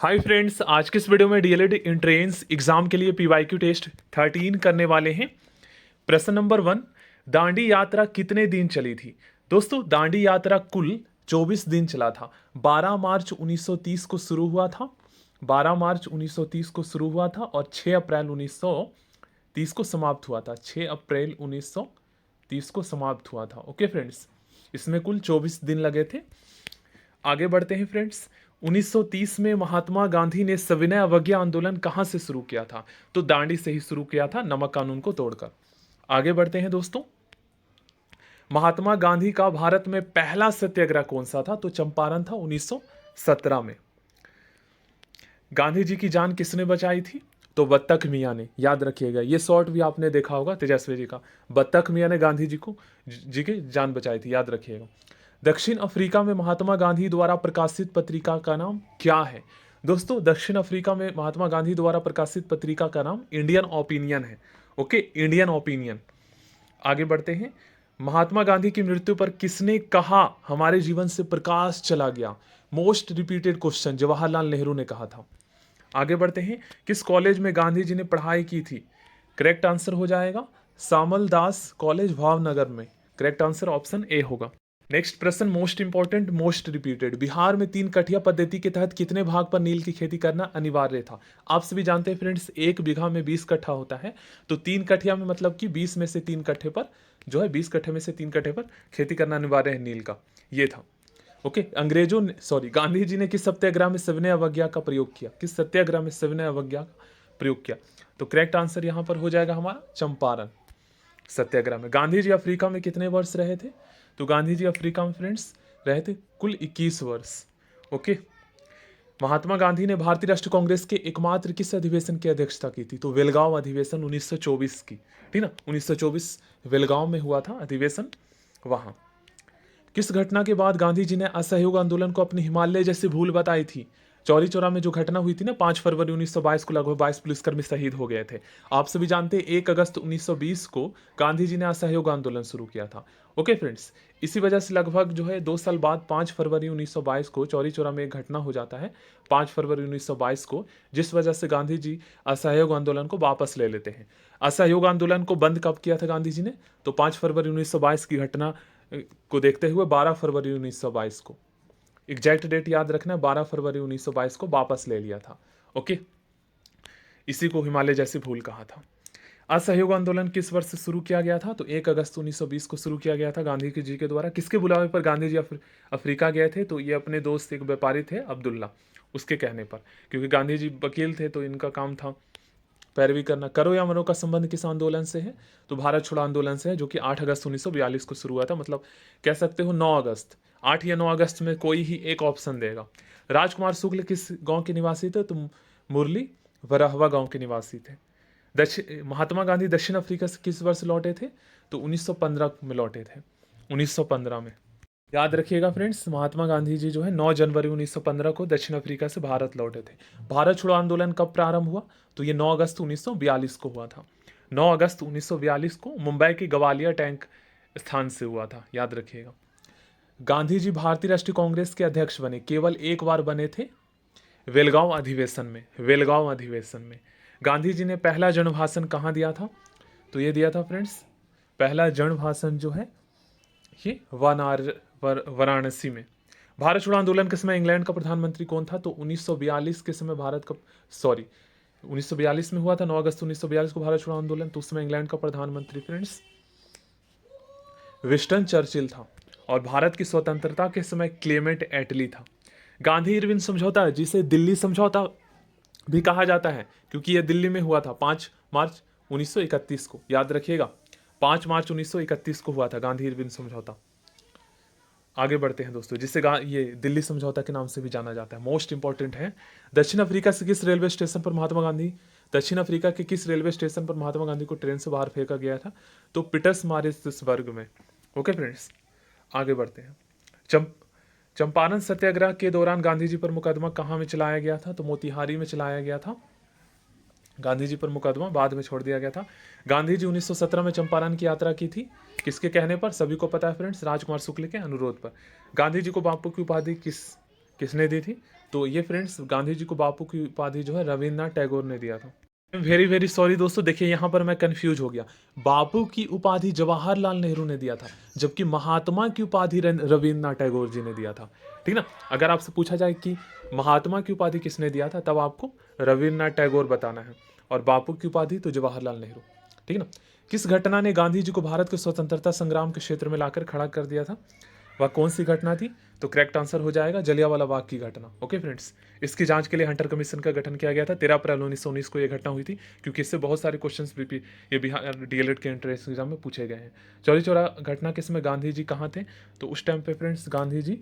Hi friends, आज के इस वीडियो में डीएलएड एंट्रेंस एग्जाम के लिए पीवाईक्यू टेस्ट 13 करने वाले हैं। प्रश्न नंबर 1, दांडी यात्रा कितने दिन चली थी? दोस्तों, दांडी यात्रा कुल 24 दिन चला था। 12 मार्च 1930 को शुरू हुआ था। 12 मार्च 1930 को शुरू हुआ था और 6 अप्रैल 1930 को समाप्त हुआ था। 6 अप्रैल 1930 को समाप्त हुआ था। ओके फ्रेंड्स, इसमें कुल 24 दिन लगे थे। आगे बढ़ते हैं फ्रेंड्स। 1930 में महात्मा गांधी ने सविनय अवज्ञा आंदोलन कहां से शुरू किया था? तो दांडी से ही शुरू किया था, नमक कानून को तोड़कर। आगे बढ़ते हैं दोस्तों। महात्मा गांधी का भारत में पहला सत्याग्रह कौन सा था? तो चंपारण था 1917 में। गांधी जी की जान किसने बचाई थी? तो बत्तख मियाँ ने। याद रखिएगा, ये शॉर्ट भी आपने देखा होगा तेजस्वी जी का। बत्तख मियाँ ने गांधी जी की जान बचाई थी, याद रखिएगा। दक्षिण अफ्रीका में महात्मा गांधी द्वारा प्रकाशित पत्रिका का नाम क्या है? दोस्तों, दक्षिण अफ्रीका में महात्मा गांधी द्वारा प्रकाशित पत्रिका का नाम इंडियन ओपिनियन है। Okay, Indian opinion. आगे बढ़ते हैं। महात्मा गांधी की मृत्यु पर किसने कहा हमारे जीवन से प्रकाश चला गया? Most repeated question Jawaharlal Nehru ने कहा था। आगे बढ़ते हैं। किस कॉलेज में गांधी जी ने पढ़ाई की थी? करेक्ट आंसर हो जाएगा सामल दास कॉलेज भावनगर में। करेक्ट आंसर ऑप्शन ए होगा। नेक्स्ट प्रश्न most important, most repeated. Bihar में 3 कठिया पद्धति के तहत कितने भाग पर नील की खेती करना अनिवार्य था? आप सभी जानते हैं फ्रेंड्स, 1 बीघा में 20 कट्ठा होता है। तो 3 कठिया में मतलब कि 20 में से 3 कट्ठे पर जो है 20 कट्ठे में से 3 कट्ठे पर खेती करना अनिवार्य है नील का। ये था। ओके, अंग्रेजों ने गांधी जी ने किस सत्याग्रह में सविनय अवज्ञा का प्रयोग किया? किस सत्याग्रह में सविनय अवज्ञा का प्रयोग किया? तो करेक्ट आंसर यहां पर हो जाएगा हमारा चंपारण सत्याग्रह में। गांधी जी अफ्रीका में कितने वर्ष रहे थे? तो गांधी जी अफ्रीका में फ्रेंड्स रहे थे कुल 21 वर्ष। ओके, महात्मा गांधी ने भारतीय राष्ट्रीय कांग्रेस के एकमात्र किस अधिवेशन की अध्यक्षता की थी? तो बेलगांव अधिवेशन 1924 की, ठीक ना। 1924 बेलगांव में हुआ था अधिवेशन वहां। किस घटना के बाद गांधी जी ने असहयोग आंदोलन को अपनी हिमालय जैसी भूल बताई थी? चौरी चौरा में जो घटना हुई थी ना 5 फरवरी 1922 को, लगभग 22 पुलिसकर्मी शहीद हो गए थे। आप सभी जानते हैं 1 अगस्त 1920 को गांधी जी ने असहयोग आंदोलन शुरू किया था। ओके फ्रेंड्स, इसी वजह से लगभग जो है 2 साल बाद 5 फरवरी 1922 को चौरी चौरा में एक घटना हो जाता है 5 फरवरी 1922 को, जिस वजह से गांधी जी असहयोग आंदोलन को वापस ले लेते हैं। असहयोग आंदोलन को बंद कब किया था गांधी जी ने? तो 5 फरवरी 1922 की घटना को देखते हुए 12 फरवरी 1922 को, एग्जैक्ट डेट याद रखना, 12 फरवरी 1922 को वापस ले लिया था। ओके, इसी को हिमालय जैसी भूल कहा था। असहयोग आंदोलन किस वर्ष से शुरू किया गया था? तो 1 अगस्त 1920 को शुरू किया गया था गांधी जी के द्वारा। किसके बुलावे पर गांधी जी अफ्रीका गए थे? तो ये अपने दोस्त एक व्यापारी थे अब्दुल्ला, उसके कहने पर, क्योंकि गांधी जी वकील थे तो इनका काम था पैरवी करना। करो या मरो का संबंध किस आंदोलन से है? तो भारत छोड़ो आंदोलन से है, जो कि 8 अगस्त 1942 को शुरू हुआ था। मतलब कह सकते हो 9 अगस्त, 8 या 9 अगस्त में कोई ही एक ऑप्शन देगा। राजकुमार शुक्ल किस गांव के निवासी थे? तो मुरली वराहवा गांव के निवासी थे। महात्मा गांधी दक्षिण अफ्रीका से किस वर्ष लौटे थे? तो 1915 में लौटे थे, 1915 में। याद रखिएगा फ्रेंड्स, महात्मा गांधी जी जो है 9 जनवरी 1915 को दक्षिण अफ्रीका से भारत लौटे थे। भारत छोड़ो आंदोलन कब प्रारंभ हुआ? तो ये 9 अगस्त 1942 को हुआ था। 9 अगस्त 1942 को मुंबई के गवालियर टैंक स्थान से हुआ था, याद रखिएगा। गांधी जी भारतीय राष्ट्रीय कांग्रेस के अध्यक्ष बने, केवल एक बार बने थे, बेलगांव अधिवेशन में। बेलगांव अधिवेशन में गांधी जी ने पहला जन भाषण कहाँ दिया था? तो ये दिया था फ्रेंड्स, पहला जन भाषण जो है ये वाराणसी में। भारत छोड़ो आंदोलन के समय इंग्लैंड का प्रधानमंत्री कौन था? तो 1942 के समय 1942 में हुआ था, 9 अगस्त 1942 को भारत छोड़ो आंदोलन। तो उस समय इंग्लैंड का प्रधानमंत्री फ्रेंड्स विंस्टन चर्चिल था, और भारत की स्वतंत्रता के समय क्लेमेंट एटली था। गांधी इरविन समझौता, जिसे दिल्ली समझौता भी कहा जाता है, क्योंकि यह दिल्ली में हुआ था 5 मार्च 1931 को, याद रखिएगा 5 मार्च 1931 को हुआ था गांधी इरविन समझौता। आगे बढ़ते हैं दोस्तों, जिसे ये दिल्ली समझौता के नाम से भी जाना जाता है। मोस्ट इंपॉर्टेंट है, दक्षिण अफ्रीका से किस रेलवे स्टेशन पर महात्मा गांधी दक्षिण अफ्रीका के किस रेलवे स्टेशन पर महात्मा गांधी को ट्रेन से बाहर फेंका गया था? तो पीटर्सबर्ग में। ओके फ्रेंड्स, आगे बढ़ते हैं। चंपारण सत्याग्रह के दौरान गांधी जी पर मुकदमा कहाँ में चलाया गया था? तो मोतिहारी में चलाया गया था। गांधी जी पर मुकदमा बाद में छोड़ दिया गया था। गांधी जी 1917 में चंपारण की यात्रा की थी, किसके कहने पर? सभी को पता है फ्रेंड्स, राजकुमार शुक्ल के अनुरोध पर। गांधी जी को बापू की उपाधि किसने दी थी? तो ये फ्रेंड्स गांधी जी को बापू की उपाधि जो है रविन्द्रनाथ टैगोर ने दिया था। वेरी वेरी सॉरी दोस्तों, देखिए यहाँ पर मैं कंफ्यूज हो गया। बापू की उपाधि जवाहरलाल नेहरू ने दिया था, जबकि महात्मा की उपाधि रविन्द्रनाथ टैगोर जी ने दिया था। ठीक ना? अगर आपसे पूछा जाए कि महात्मा की उपाधि किसने दिया था, तब आपको रविन्द्रनाथ टैगोर बताना है, और बापू की उपाधि तो जवाहरलाल नेहरू। ठीक ना? किस घटना ने गांधी जी को भारत के स्वतंत्रता संग्राम के क्षेत्र में लाकर खड़ा कर दिया था? वह कौन सी घटना थी? तो करेक्ट आंसर हो जाएगा जलियांवाला बाग की घटना। ओके फ्रेंड्स, इसकी जांच के लिए हंटर कमीशन का गठन किया गया था। 13 अप्रैल 1919 को यह घटना हुई थी, क्योंकि इससे बहुत सारे क्वेश्चंस भी ये बिहार डीएलएड के एंट्रेंस एग्जाम में पूछे गए हैं। चौरी चौरा घटना किस में गांधी जी कहाँ थे? तो उस टाइम पे फ्रेंड्स गांधी जी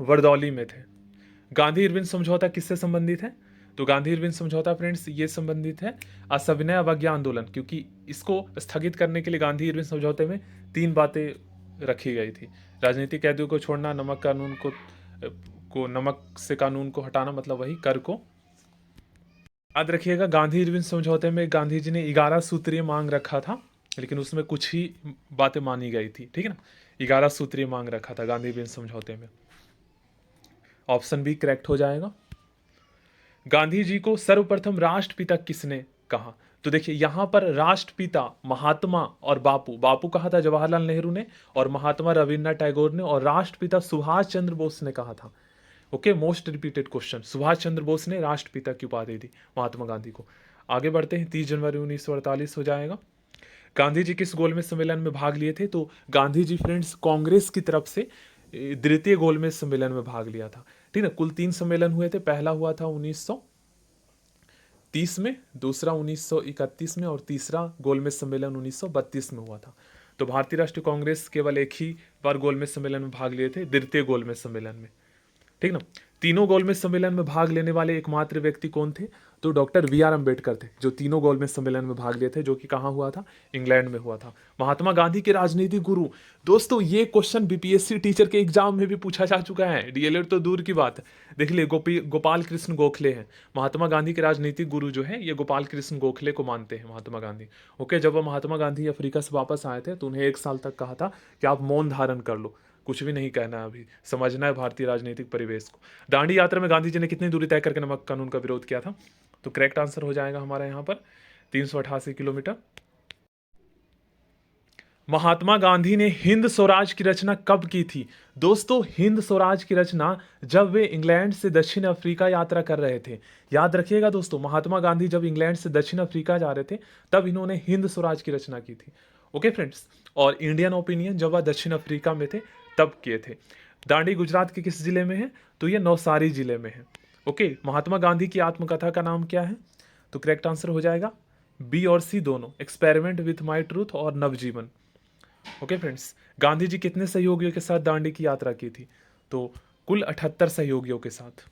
वर्दौली में थे। गांधी इरविन समझौता किससे संबंधित है? तो गांधी इरविन समझौता फ्रेंड्स ये संबंधित है असविनय अवज्ञा आंदोलन, क्योंकि इसको स्थगित करने के लिए गांधी इरविन समझौते में 3 बातें रखी गई थी। राजनीतिक कैदियों को छोड़ना, नमक कानून को नमक से कानून को हटाना, मतलब वही कर को। याद रखिएगा गांधी इरविन समझौते में गांधी जी ने 11 सूत्रीय मांग रखा था, लेकिन उसमें कुछ ही बातें मानी गई थी। ठीक है ना? 11 सूत्रीय मांग रखा था गांधी इरविन समझौते में। ऑप्शन बी करेक्ट हो जाएगा। गांधी जी को सर्वप्रथम राष्ट्रपिता किसने कहा? तो देखिए यहां पर राष्ट्रपिता महात्मा और बापू, बापू कहा था जवाहरलाल नेहरू ने, और महात्मा रविन्द्रनाथ टैगोर ने, और राष्ट्रपिता सुभाष चंद्र बोस ने कहा था। Okay, most repeated question. Subhash Chandra Bose ने राष्ट्रपिता की उपाधि दी महात्मा गांधी को। आगे बढ़ते हैं, 30 जनवरी 1948 हो जाएगा। गांधी जी किस गोलमेज सम्मेलन में भाग लिए थे? तो गांधी जी फ्रेंड्स कांग्रेस की तरफ से द्वितीय गोलमेज सम्मेलन में भाग लिया था। ठीक है, कुल 3 सम्मेलन हुए थे। पहला हुआ था 1930 में, दूसरा 1931 में, और तीसरा गोलमेज सम्मेलन 1932 में हुआ था। तो भारतीय राष्ट्रीय कांग्रेस केवल एक ही बार गोलमेज सम्मेलन में भाग लिए थे, द्वितीय गोलमेज सम्मेलन में। ठीक ना? तीनों गोलमेज सम्मेलन में भाग लेने वाले एकमात्र व्यक्ति कौन थे? तो डॉक्टर वी.आर. अम्बेडकर थे, जो तीनों गोलमेज सम्मेलन में भाग लिए थे, जो कि कहाँ हुआ था? इंग्लैंड में हुआ था। महात्मा गांधी के राजनीतिक गुरु, दोस्तों ये क्वेश्चन बीपीएससी टीचर के एग्जाम में भी पूछा जा चुका है, डीएलएड तो दूर की बात है। देख लिए, गोपाल कृष्ण गोखले हैं महात्मा गांधी के राजनीतिक गुरु। जो है ये गोपाल कृष्ण गोखले को मानते हैं महात्मा गांधी। ओके, जब वो महात्मा गांधी अफ्रीका से वापस आए थे तो उन्हें 1 साल तक कहा था कि आप मौन धारण कर लो, कुछ भी नहीं कहना है, अभी समझना है भारतीय राजनीतिक परिवेश को। दांडी यात्रा में गांधी जी ने कितनी दूरी तय करके नमक कानून का विरोध किया था? तो करेक्ट आंसर हो जाएगा हमारा यहाँ पर 388 किलोमीटर। महात्मा गांधी ने हिंद स्वराज की रचना कब की थी? दोस्तों हिंद स्वराज की रचना जब वे इंग्लैंड से दक्षिण अफ्रीका यात्रा कर रहे थे। याद रखिएगा दोस्तों, महात्मा गांधी जब इंग्लैंड से दक्षिण अफ्रीका जा रहे थे तब इन्होंने हिंद स्वराज की रचना की थी। ओके फ्रेंड्स, और इंडियन ओपिनियन जब वह दक्षिण अफ्रीका में थे तब किए थे। दांडी गुजरात के किस जिले में है? तो ये नवसारी जिले में है। ओके, महात्मा गांधी की आत्मकथा का नाम क्या है? तो करेक्ट आंसर हो जाएगा बी और सी दोनों, एक्सपेरिमेंट विथ माई ट्रूथ और नवजीवन। ओके फ्रेंड्स, गांधी जी कितने सहयोगियों के साथ दांडी की यात्रा की थी? तो कुल 78 सहयोगियों के साथ।